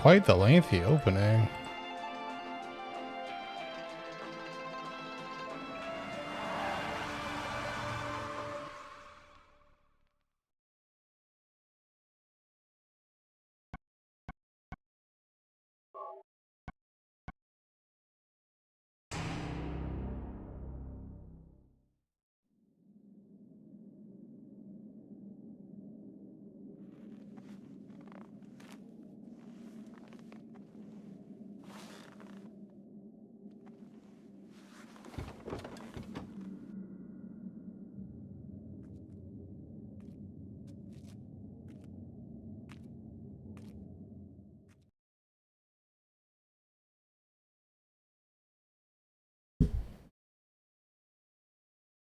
quite the lengthy opening.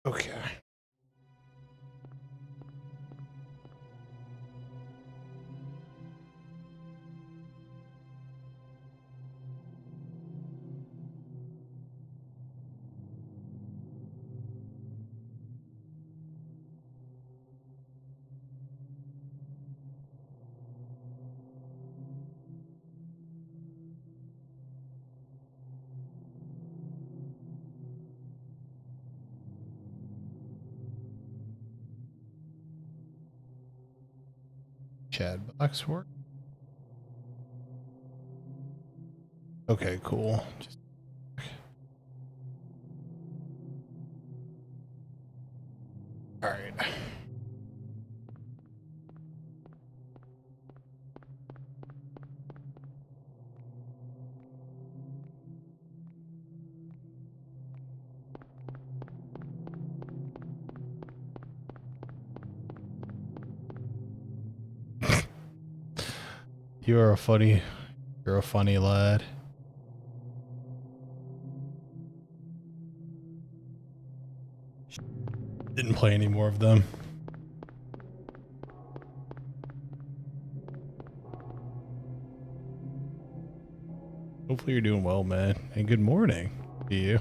Okay. Chat box work. Okay, cool. Just all right. You're a funny lad. Didn't play any more of them. Hopefully you're doing well, man. And good morning to you.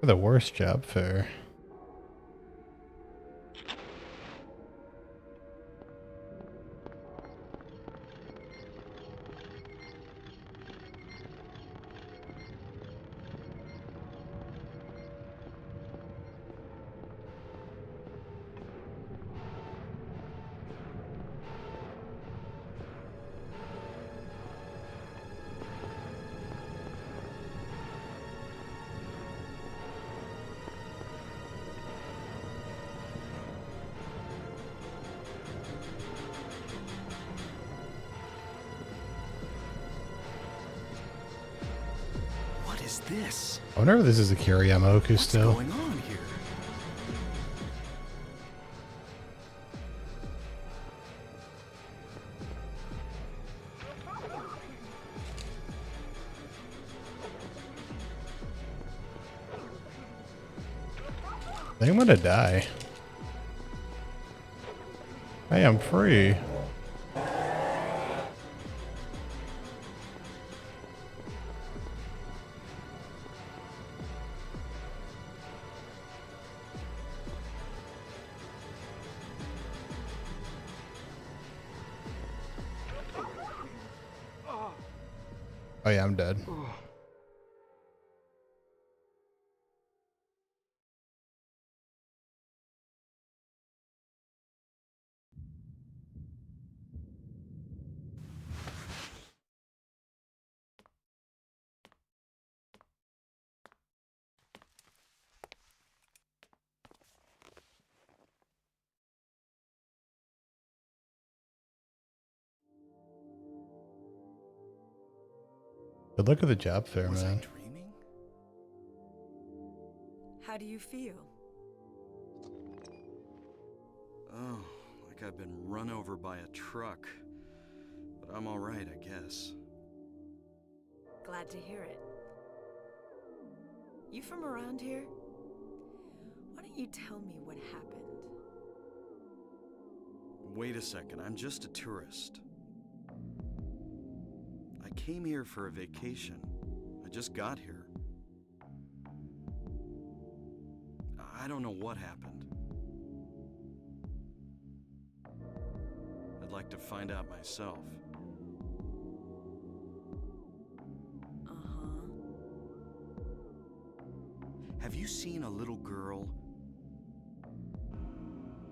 The worst job fair. This? I wonder if this is a Kiryamoku still. What's going on here? I think I'm gonna die. I am free. Oh yeah, I'm dead. Good luck at the job fair, Was I man. dreaming? How do you feel? Oh, like I've been run over by a truck. But I'm all right, I guess. Glad to hear it. You from around here? Why don't you tell me what happened? Wait a second, I'm just a tourist. I came here for a vacation. I just got here. I don't know what happened. I'd like to find out myself. Uh-huh. Have you seen a little girl?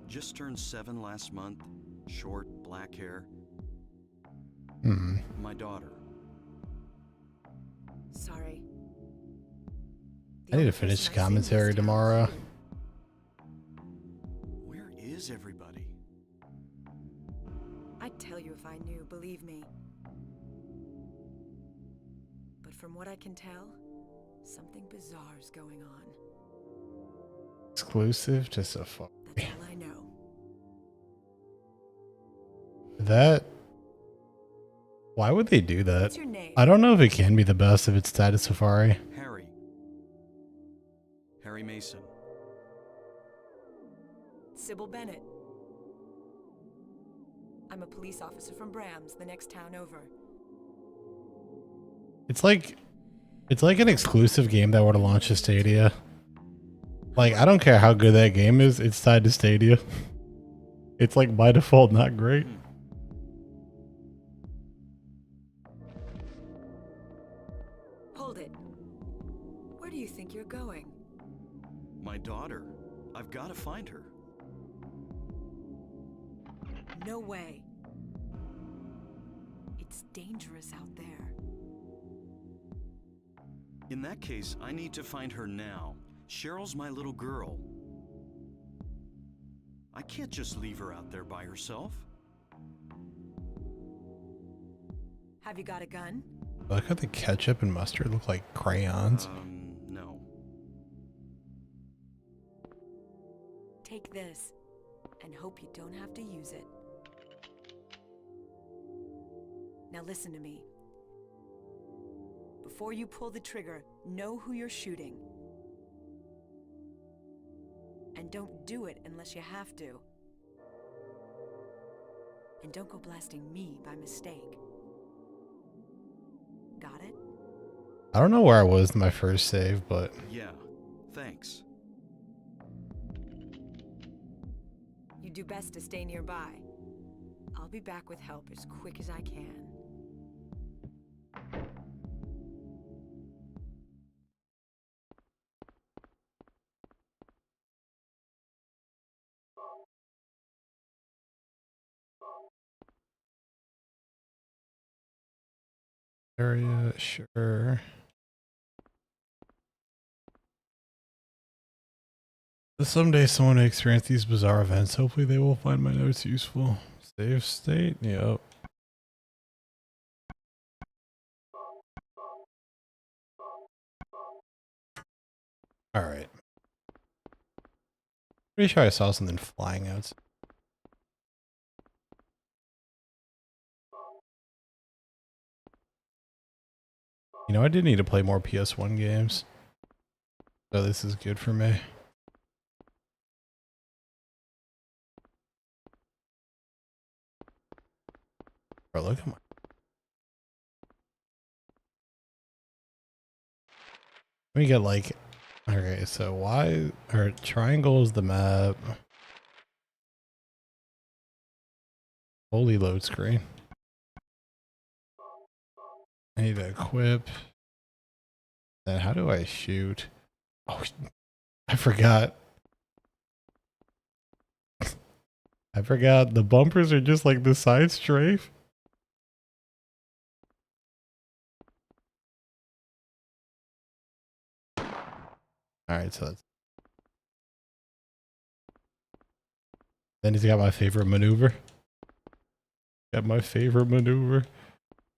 Just turned 7 last month. Short, black hair. My daughter. Sorry. I need to finish the commentary tomorrow. Where is everybody? I'd tell you if I knew, believe me. But from what I can tell, something bizarre's going on. Exclusive to Safari. That's all I know. That. Why would they do that? What's your name? I don't know if it can be the best if it's tied to Safari. Harry Mason. Sybil Bennett. I'm a police officer from Brams, the next town over. It's like an exclusive game that would have launched to Stadia. Like, I don't care how good that game is, it's tied to Stadia. It's like by default not great. Hold it. Where do you think you're going? My daughter. I've got to find her. No way. It's dangerous out there. In that case, I need to find her now. Cheryl's my little girl. I can't just leave her out there by herself. Have you got a gun? Look how the ketchup and mustard look like crayons. No. Take this, and hope you don't have to use it. Now listen to me. Before you pull the trigger, know who you're shooting. And don't do it unless you have to. And don't go blasting me by mistake. Got it? I don't know where I was in my first save, but Yeah, thanks. You do best to stay nearby. I'll be back with help as quick as I can. area, sure. Someday someone will experience these bizarre events. Hopefully they will find my notes useful. Save state? Yep. Alright. Pretty sure I saw something flying out. You know, I did need to play more PS1 games. So this is good for me. Bro, look at my... Let me get like... Okay, so why... Or triangle is the map. Holy load screen. I need to equip. Then how do I shoot? Oh, I forgot. I forgot the bumpers are just like the side strafe. Alright, so that's... Then he's got my favorite maneuver. Got my favorite maneuver.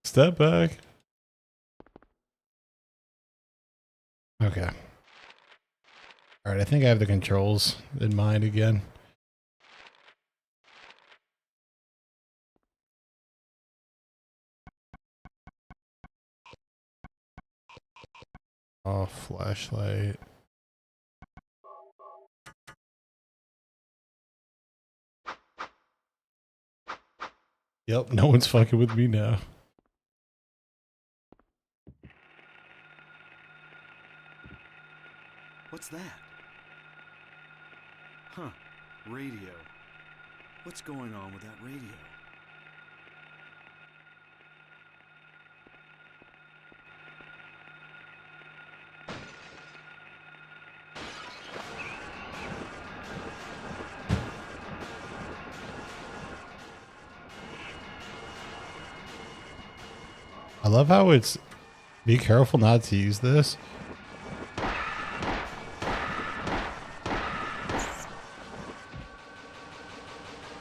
Step back. Okay. All right, I think I have the controls in mind again. Oh, flashlight. Yep, no one's fucking with me now. What's that? Huh. Radio. What's going on with that radio? I love how it's, be careful not to use this.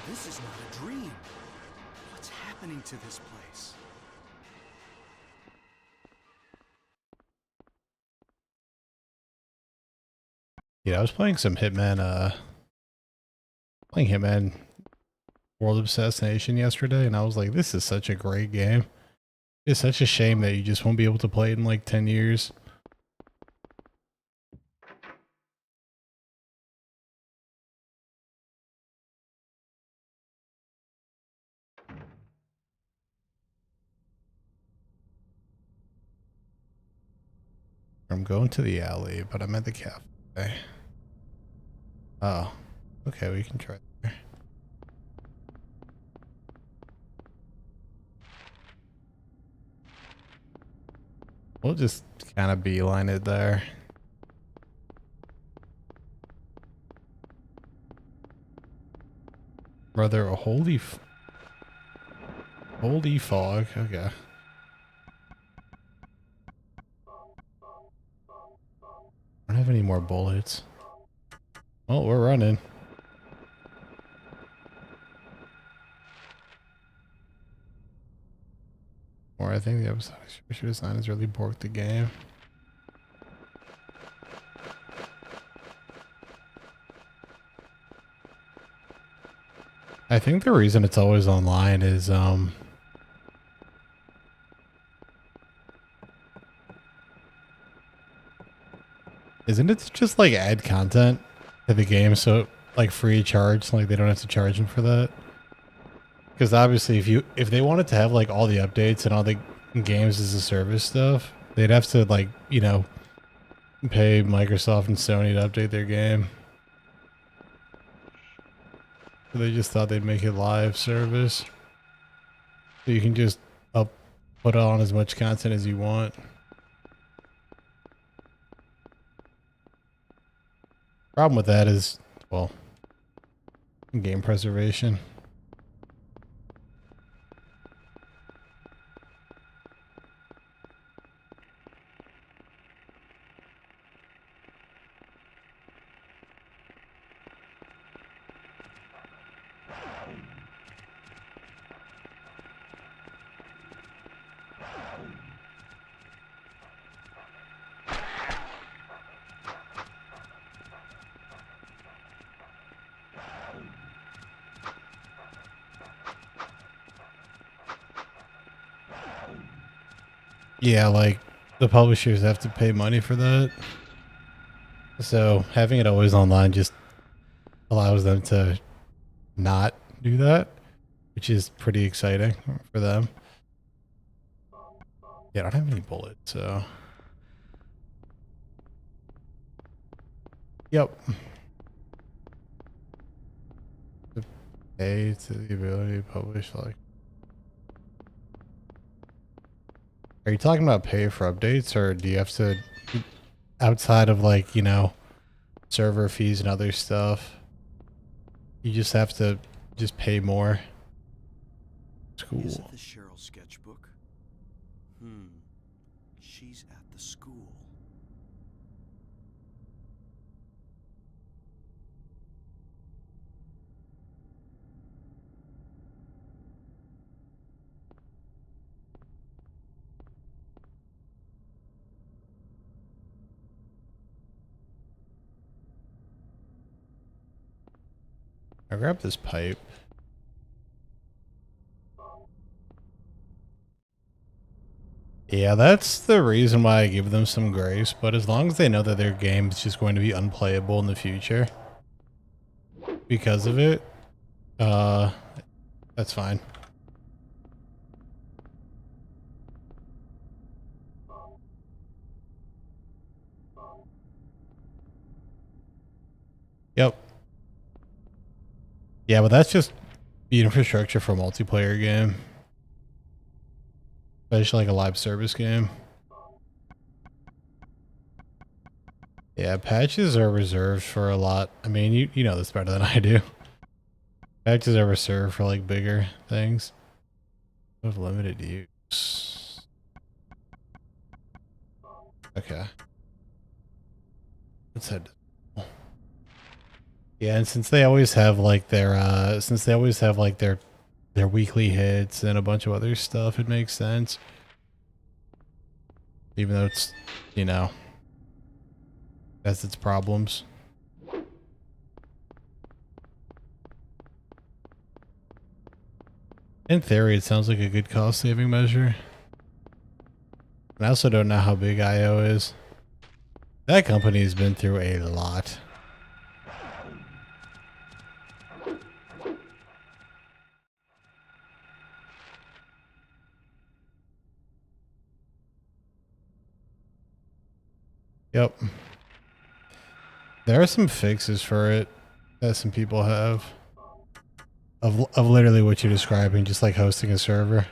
This is not a dream. What's happening to this place? Yeah, I was playing some Hitman, playing Hitman World of Assassination yesterday, and I was like, this is such a great game. It's such a shame that you just won't be able to play it in like 10 years. I'm going to the alley, but I'm at the cafe. Oh, okay, we can try there. We'll just kind of beeline it there. Brother, a holy fog. Okay. I don't have any more bullets. Well, we're running. Or I think the episodic structure design has really borked the game. I think the reason it's always online is isn't it just like add content to the game, so like free of charge, like they don't have to charge them for that? Because obviously if they wanted to have like all the updates and all the games as a service stuff, they'd have to like, you know, pay Microsoft and Sony to update their game. So they just thought they'd make it live service. So you can just put on as much content as you want. Problem with that is, well, game preservation. Yeah, like the publishers have to pay money for that. So having it always online just allows them to not do that, which is pretty exciting for them. Yeah, I don't have any bullets, so. Yep. To pay to the ability to publish, like. Are you talking about pay for updates, or do you have to, outside of like, you know, server fees and other stuff, you just have to just pay more? It's cool. Is it the Cheryl sketchbook? She's at the school. I grabbed this pipe. Yeah, that's the reason why I give them some grace, but as long as they know that their game is just going to be unplayable in the future because of it, that's fine. Yep. Yeah, but that's just the infrastructure for a multiplayer game. Especially like a live service game. Yeah, patches are reserved for a lot. I mean, you know this better than I do. Patches are reserved for like bigger things. Of limited use. Okay. Let's head. Yeah, and since they always have like their weekly hits and a bunch of other stuff, it makes sense. Even though it's, you know, has its problems. In theory, it sounds like a good cost-saving measure. And I also don't know how big IO is. That company's been through a lot. Yep. There are some fixes for it that some people have. Of literally what you're describing, just like hosting a server.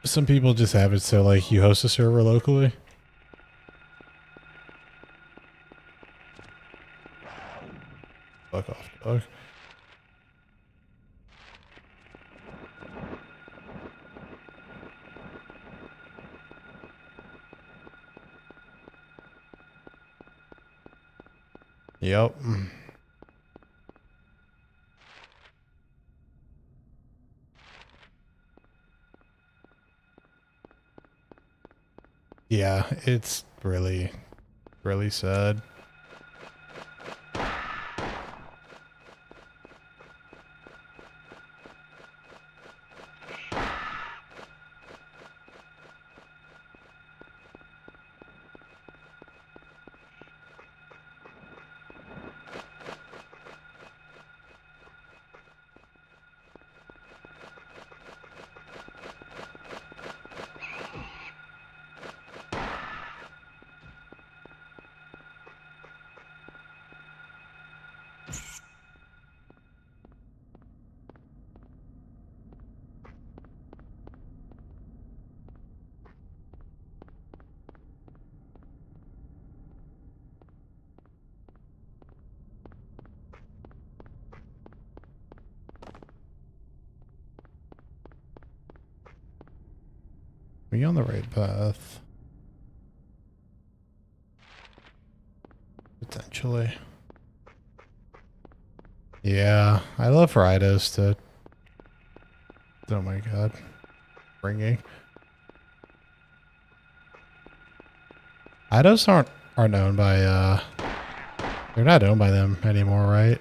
Some people just have it so like you host a server locally. Fuck off, dog. Yep. Yeah, it's really, really sad. Are you on the right path? Potentially. Yeah, I love Rydos to... Oh my god. Ringing. Rydos aren't owned by, they're not owned by them anymore, right?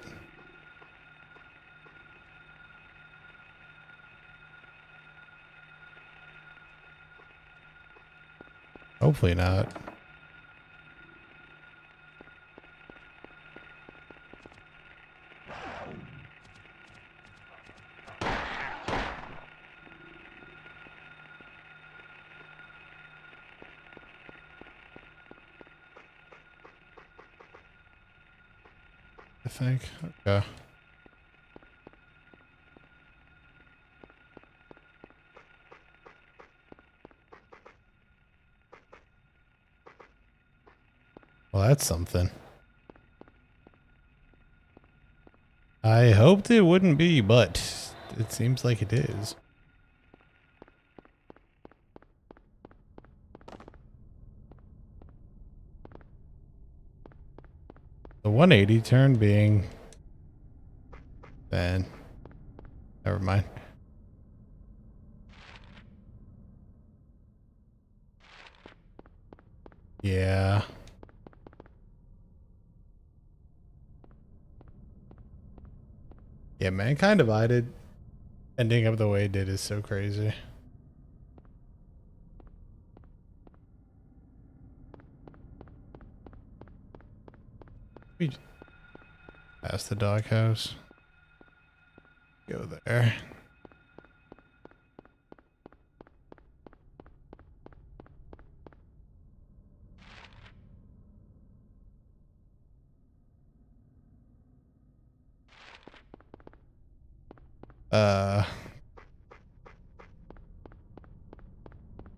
Hopefully not. I think. Okay. Well, that's something. I hoped it wouldn't be, but it seems like it is. The 180 turn being... Then... Never mind. Yeah. Yeah, Mankind Divided ending up the way it did is so crazy. We pass the doghouse. Go there.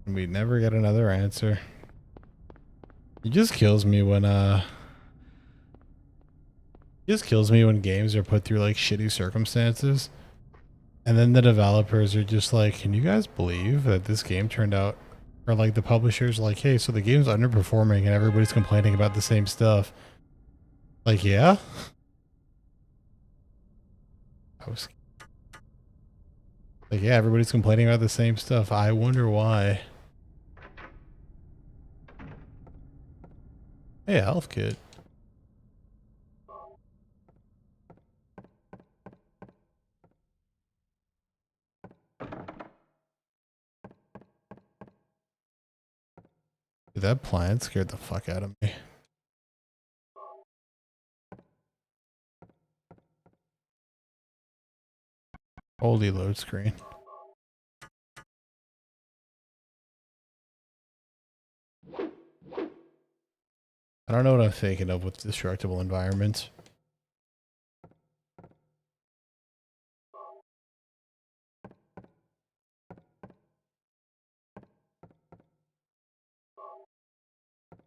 We never get another answer. It just kills me when games are put through like shitty circumstances. And then the developers are just like, can you guys believe that this game turned out, or like the publishers like, hey, so the game's underperforming and everybody's complaining about the same stuff. Like, yeah. I was like, yeah, everybody's complaining about the same stuff. I wonder why. Hey, health kit. Dude, that plant scared the fuck out of me. Holy load screen. I don't know what I'm thinking of with destructible environments.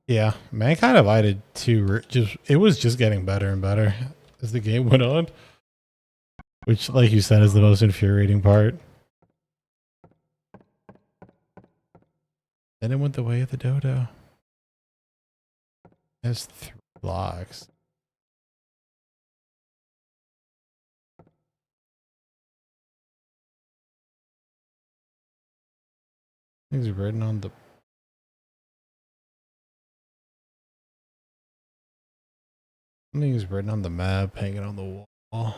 Yeah, Mankind Divided 2 it was just getting better and better as the game went on. Which, like you said, is the most infuriating part. Then it went the way of the dodo. It has 3 blocks. Things written on the... Something's written on the map, hanging on the wall.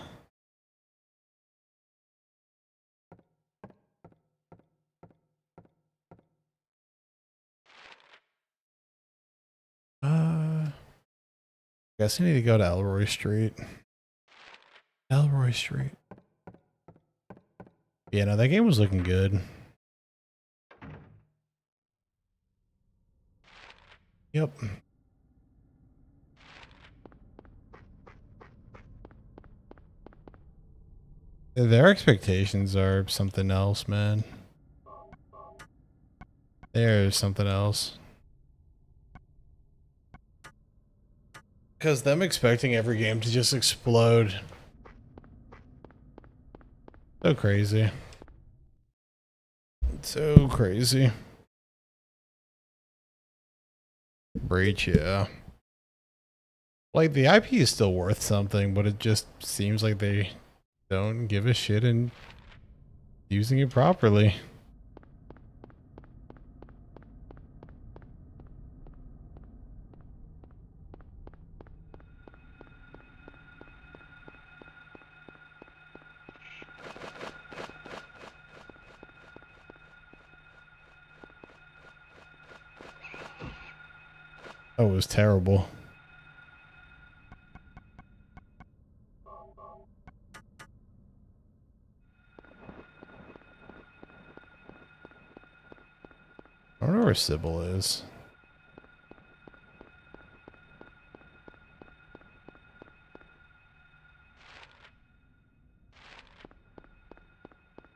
Guess I need to go to Elroy Street. Elroy Street. Yeah, no, that game was looking good. Yep. Their expectations are something else, man. There's something else. Because them expecting every game to just explode. So crazy. So crazy. Breach, yeah. Like, the IP is still worth something, but it just seems like they don't give a shit in using it properly. Oh, it was terrible. I don't know where Sybil is.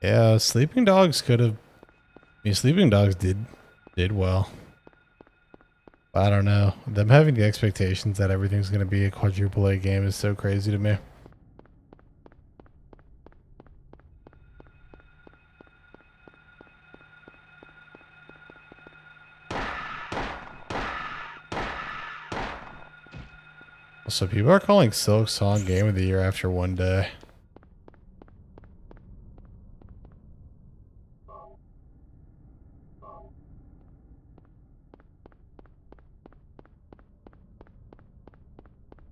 Yeah, Sleeping Dogs could have... I mean, Sleeping Dogs did well. I don't know. Them having the expectations that everything's going to be a quadruple A game is so crazy to me. So people are calling Silk Song Game of the Year after one day.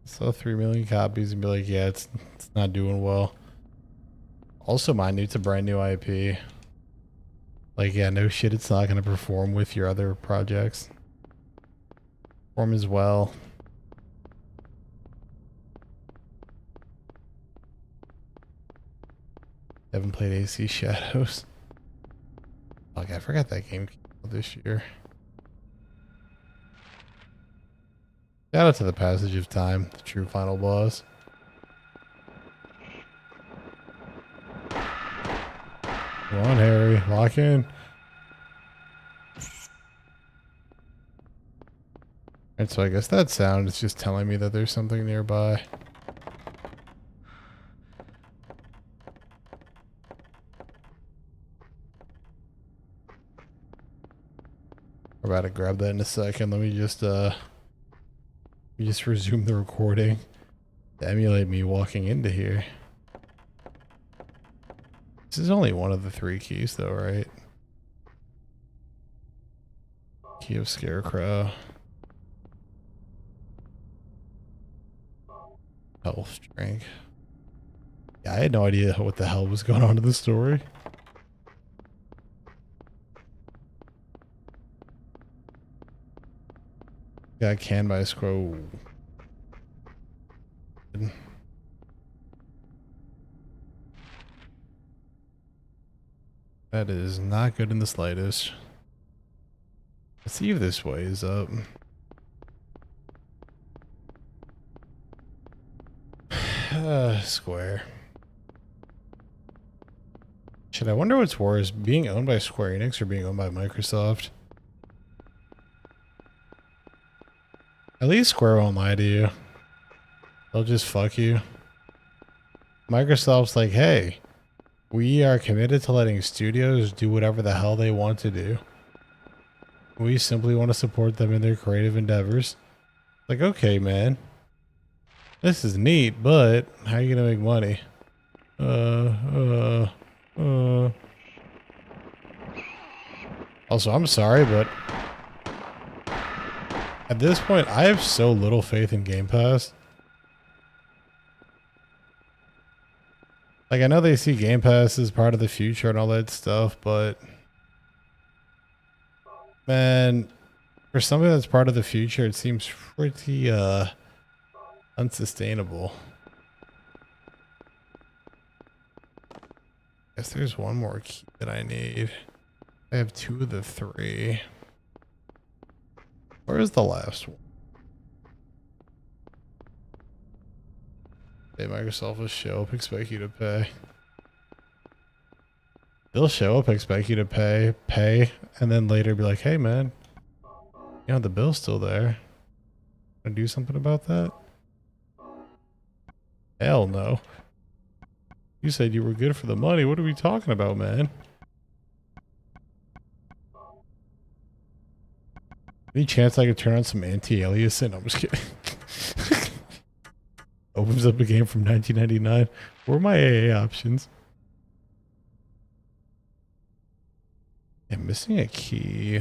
Sell 3 million copies and be like, yeah, it's not doing well. Also, mind you, it's a brand new IP. Like, yeah, no shit, it's not going to perform with your other projects. Perform as well. Haven't played AC Shadows. Fuck, I forgot that game came out this year. Shout out to the Passage of Time, the true final boss. Come on, Harry, lock in. And so I guess that sound is just telling me that there's something nearby. We're about to grab that in a second. Let me just resume the recording to emulate me walking into here. This is only one of the 3 keys though, right? Key of Scarecrow. Health drink. Yeah, I had no idea what the hell was going on in the story. Got canned by a scroll. That is not good in the slightest. Let's see if this way is up. Square. Shit, I wonder what's worse, being owned by Square Enix or being owned by Microsoft? At least Square won't lie to you. They'll just fuck you. Microsoft's like, hey, we are committed to letting studios do whatever the hell they want to do. We simply want to support them in their creative endeavors. Like, okay, man. This is neat, but how are you gonna make money? Also, I'm sorry, but at this point, I have so little faith in Game Pass. Like, I know they see Game Pass as part of the future and all that stuff, but man, for something that's part of the future, it seems pretty unsustainable. Guess there's one more key that I need. I have 2 of the 3. Where is the last one? Hey, Microsoft will show up, expect you to pay. They'll show up, expect you to pay, and then later be like, hey man, you know, the bill's still there. Wanna do something about that? Hell no. You said you were good for the money. What are we talking about, man? Any chance I could turn on some anti-aliasing? I'm just kidding. Opens up a game from 1999. Where are my AA options? I'm missing a key.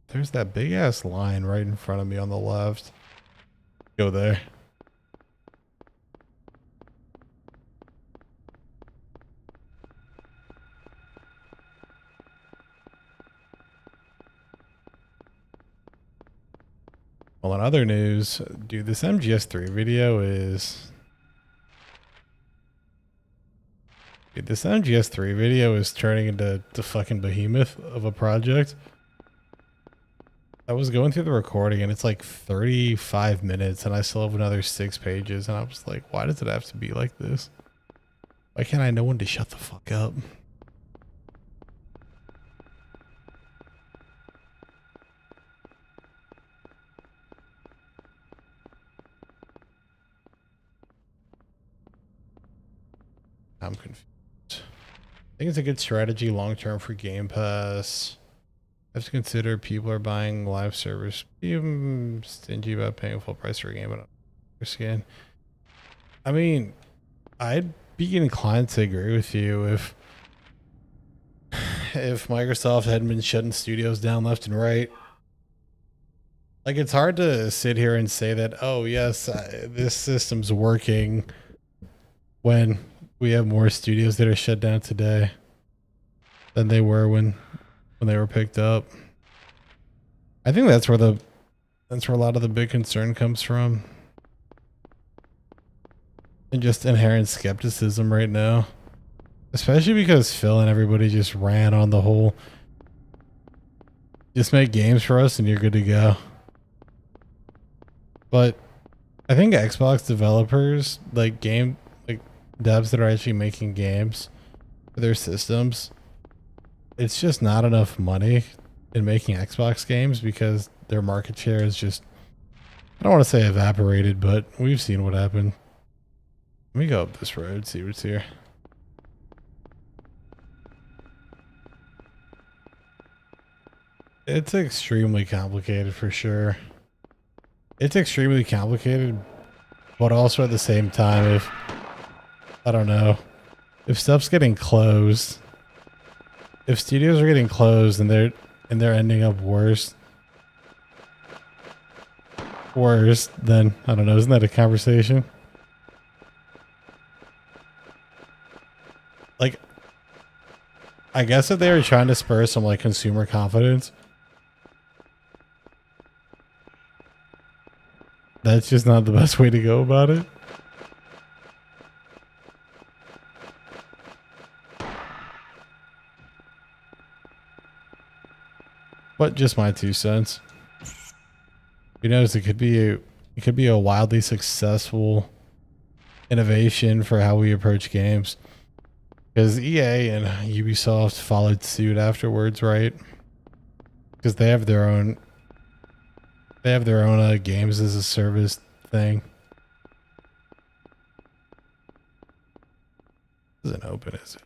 There's that big ass line right in front of me on the left. Go there. Well, in other news, dude, this MGS3 video is... Dude, this MGS3 video is turning into the fucking behemoth of a project. I was going through the recording and it's like 35 minutes and I still have another 6 pages and I was like, why does it have to be like this? Why can't I know when to shut the fuck up? I'm confused. I think it's a good strategy long term for Game Pass. I have to consider people are buying live service. Even stingy about paying full price for a game, but skin. I mean, I'd be inclined to agree with you if Microsoft hadn't been shutting studios down left and right. Like, it's hard to sit here and say that, oh, yes, this system's working when we have more studios that are shut down today than they were when they were picked up. I think that's where a lot of the big concern comes from. And just inherent skepticism right now. Especially because Phil and everybody just ran on the whole, just make games for us and you're good to go. But I think Xbox developers, like devs that are actually making games for their systems, it's just not enough money in making Xbox games because their market share is just, I don't want to say evaporated, but we've seen what happened. Let me go up this road, see what's here. It's extremely complicated for sure. It's extremely complicated, but also at the same time, if I don't know, if stuff's getting closed, if studios are getting closed and they're ending up worse, then I don't know, isn't that a conversation? Like, I guess if they were trying to spur some like consumer confidence, that's just not the best way to go about it. But just my 2 cents. Who knows? It could be a wildly successful innovation for how we approach games. Because EA and Ubisoft followed suit afterwards, right? Because they have their own games as a service thing. This isn't open, is it?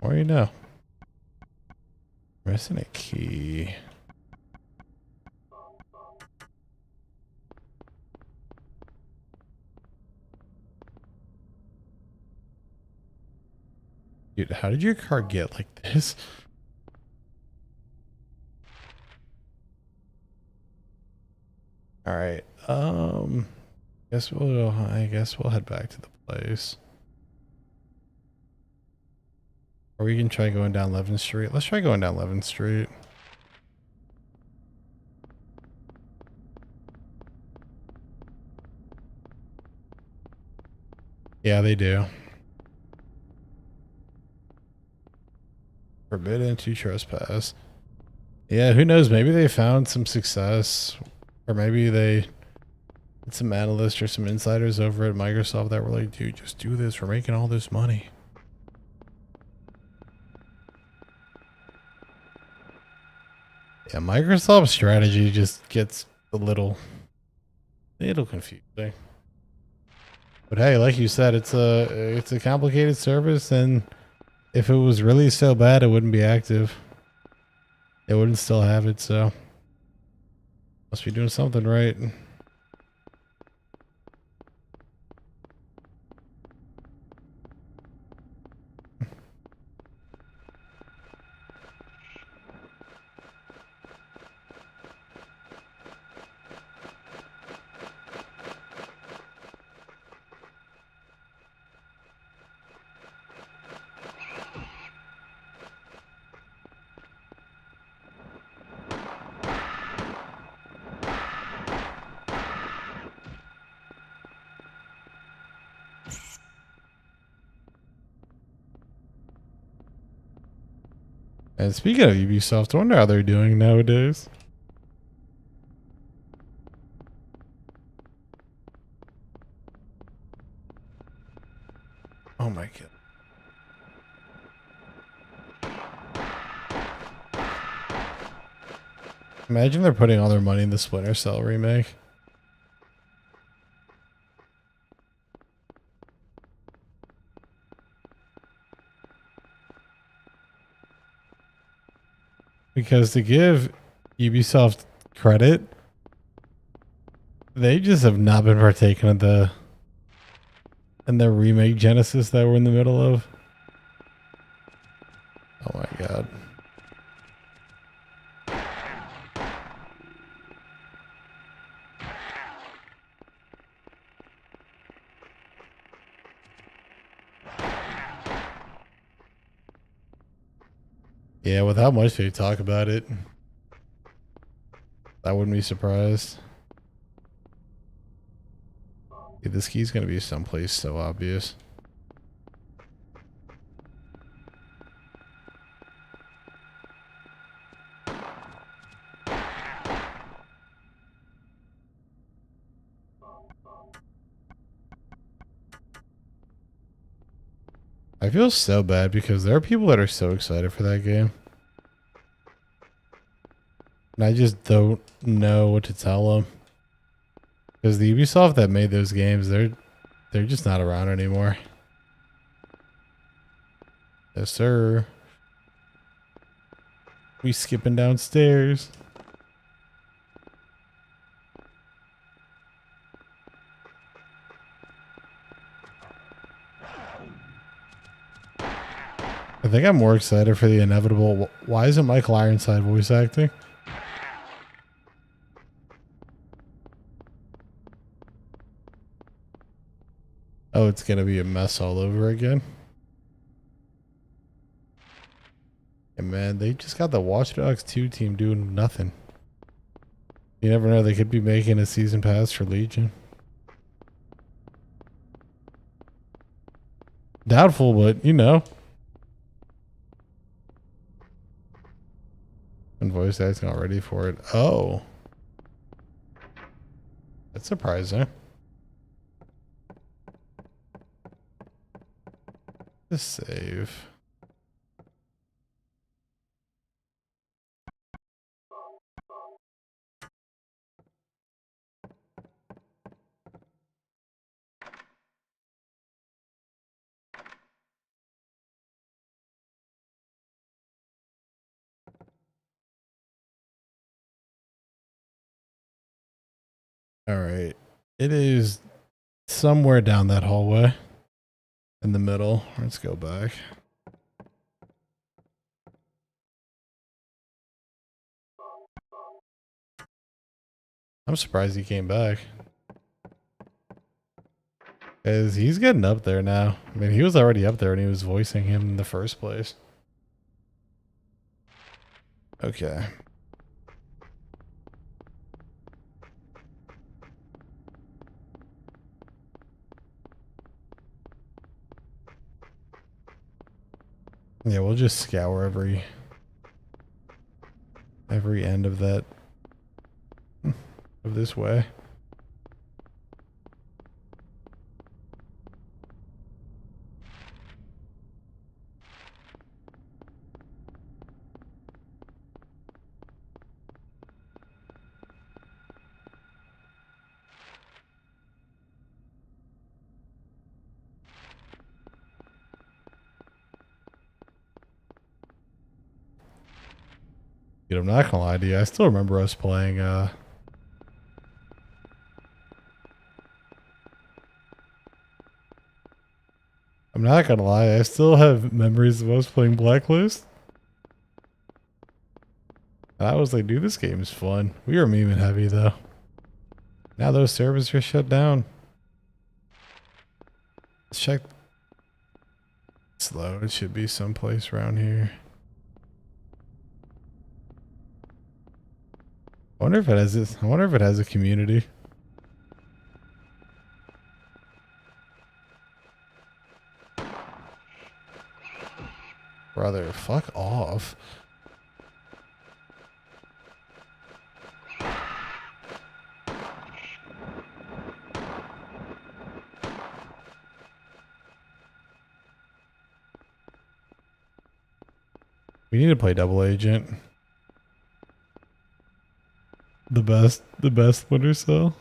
Or you know, missing a key. Dude, how did your car get like this? All right. I guess we'll head back to the place. Or we can try going down 11th Street. Let's try going down 11th Street. Yeah, they do. Forbidden to trespass. Yeah, who knows? Maybe they found some success. Or maybe they had some analysts or some insiders over at Microsoft that were like, dude, just do this. We're making all this money. Yeah, Microsoft's strategy just gets a little confusing. But hey, like you said, it's a complicated service, and if it was really so bad, it wouldn't be active. It wouldn't still have it, so must be doing something right. And speaking of Ubisoft, I wonder how they're doing nowadays. Oh my god. Imagine they're putting all their money in the Splinter Cell remake. Because to give Ubisoft credit, they just have not been partaking in the remake Genesis that we're in the middle of. Oh my god. Yeah, with how much they talk about it, I wouldn't be surprised. Yeah, this key's gonna be someplace so obvious. I feel so bad because there are people that are so excited for that game. And I just don't know what to tell them. Because the Ubisoft that made those games, they're just not around anymore. Yes, sir. We skipping downstairs. I think I'm more excited for the inevitable. Why isn't Michael Ironside voice acting? Oh, it's gonna be a mess all over again. And man, they just got the Watch Dogs 2 team doing nothing. You never know, they could be making a season pass for Legion. Doubtful, but you know. And voice acting already for it. Oh. That's surprising. Just save. All right. It is somewhere down that hallway in the middle. Let's go back. I'm surprised he came back. Because he's getting up there now. I mean, he was already up there when he was voicing him in the first place. Okay. Yeah, we'll just scour every end of that of this way. Dude, I'm not gonna lie to you. I still remember us playing I'm not gonna lie, I still have memories of us playing Blacklist. I was like, dude, this game is fun. We were memeing heavy though. Now those servers are shut down. Let's check. Slow. It should be someplace around here. I wonder if it has this. I wonder if it has a community. Brother, fuck off. We need to play Double Agent. the best Splinter Cell.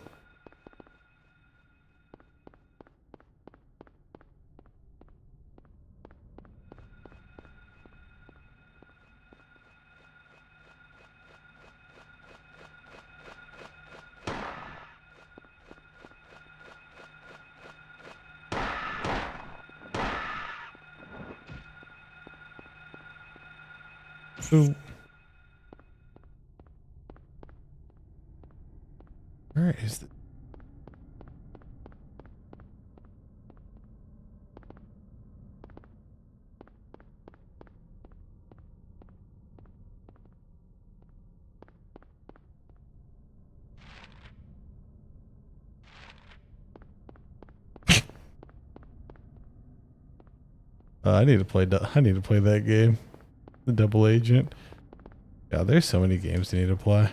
Ooh. Where is the I need to play that game. The Double Agent. Yeah, there's so many games I need to play.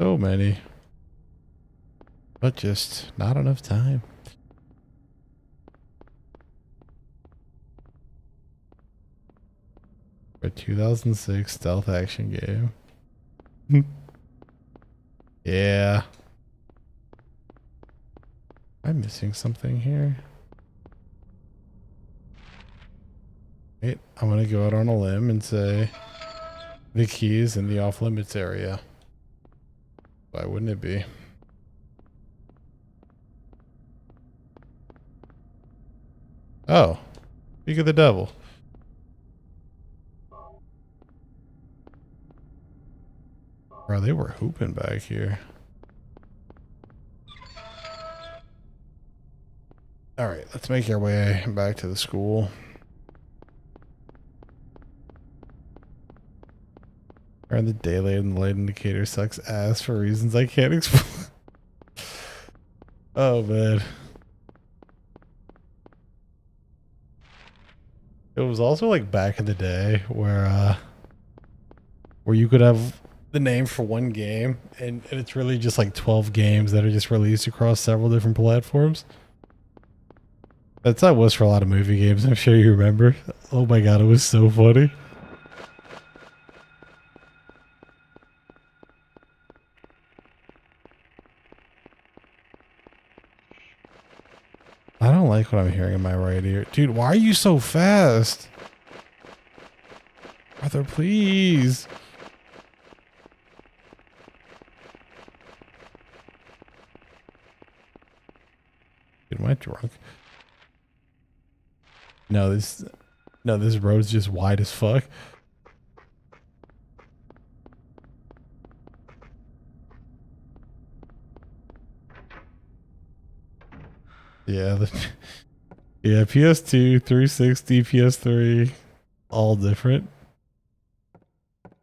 So many. But just not enough time. For a 2006 stealth action game. Yeah. I'm missing something here. Wait, I'm gonna go out on a limb and say the key is in the off limits area. Why wouldn't it be? Oh, speak of the devil. Bro, they were hooping back here. All right, let's make our way back to the school. And the daylight and the light indicator sucks ass for reasons I can't explain. Oh man. It was also like back in the day where you could have the name for one game and it's really just like 12 games that are just released across several different platforms. That's how it was for a lot of movie games, I'm sure you remember. Oh my god, it was so funny. I don't like what I'm hearing in my right ear. Dude, why are you so fast? Arthur, please. Dude, am I drunk? No, this road's just wide as fuck. Yeah, yeah, PS2, 360, PS3, all different.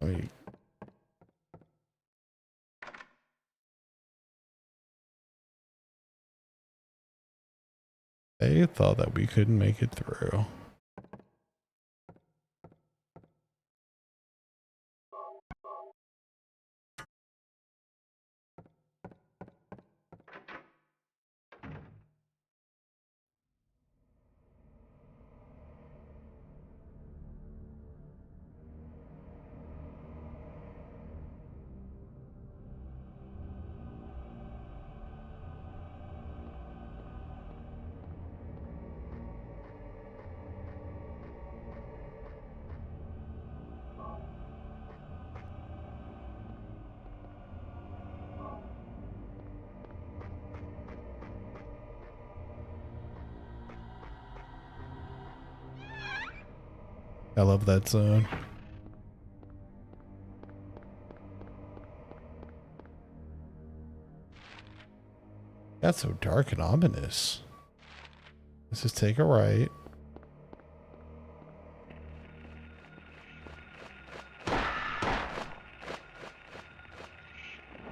I mean, they thought that we couldn't make it through. I love that zone. That's so dark and ominous. Let's just take a right.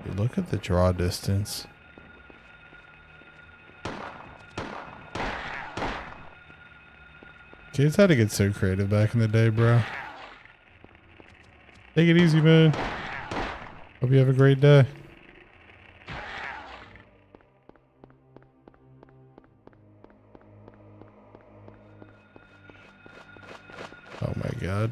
Dude, look at the draw distance. Kids had to get so creative back in the day, bro. Take it easy, man. Hope you have a great day. Oh my god.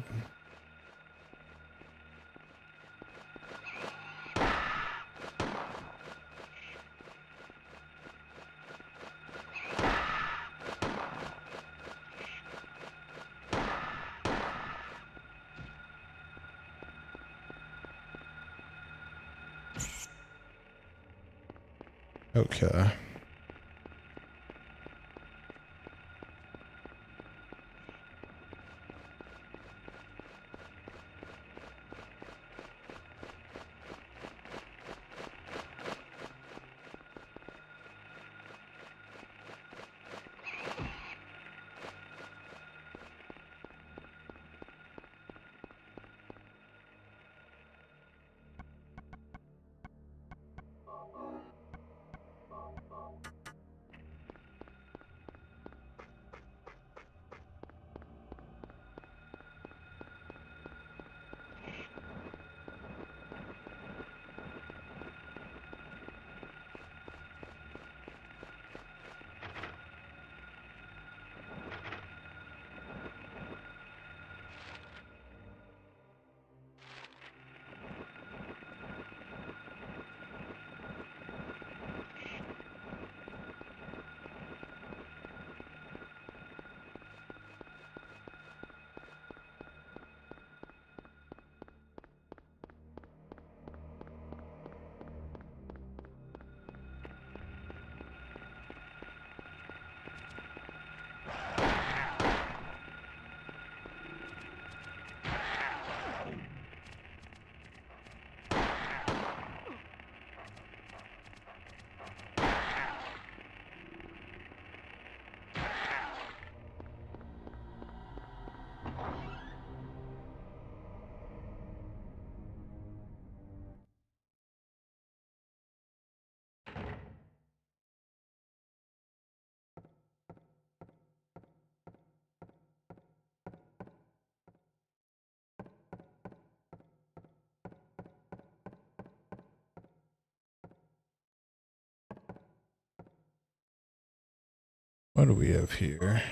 Okay. What do we have here?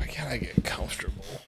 Why can't I get comfortable?